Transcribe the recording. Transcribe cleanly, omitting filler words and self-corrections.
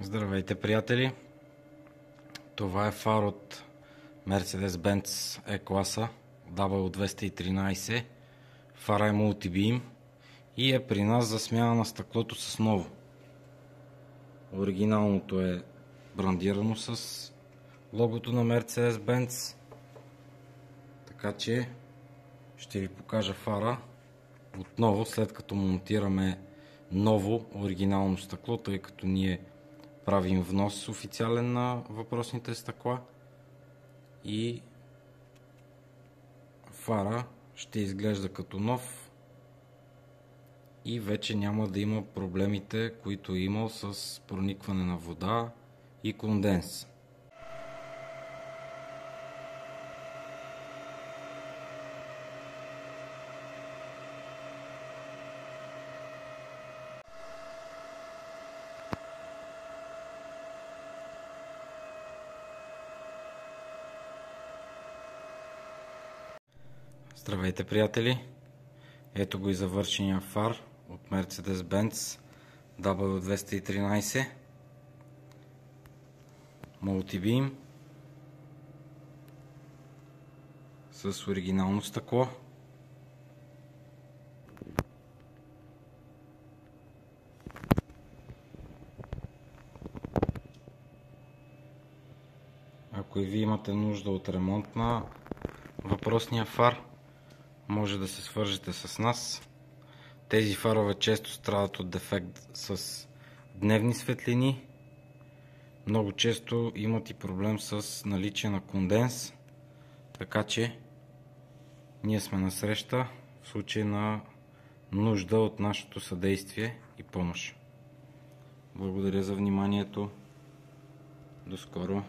Здравейте, приятели! Това е фар от Mercedes-Benz E-класа W213. Фара е Multi-Beam и е при нас за смяна на стъклото с ново. Оригиналното е брандирано с логото на Mercedes-Benz. Така че ще ви покажа фара отново, след като монтираме ново оригинално стъкло, тъй като ние правим внос официален на въпросните стъкла и фара ще изглежда като нов и вече няма да има проблемите, които е имал с проникване на вода и конденс. Здравейте, приятели! Ето го и завършения фар от Mercedes-Benz W213 Multi-Beam с оригинално стъкло. Ако и ви имате нужда от ремонт на въпросния фар, може да се свържете с нас. Тези фарове често страдат от дефект с дневни светлини. Много често имат и проблем с наличие на конденс. Така че ние сме на среща в случай на нужда от нашето съдействие и помощ. Благодаря за вниманието. До скоро!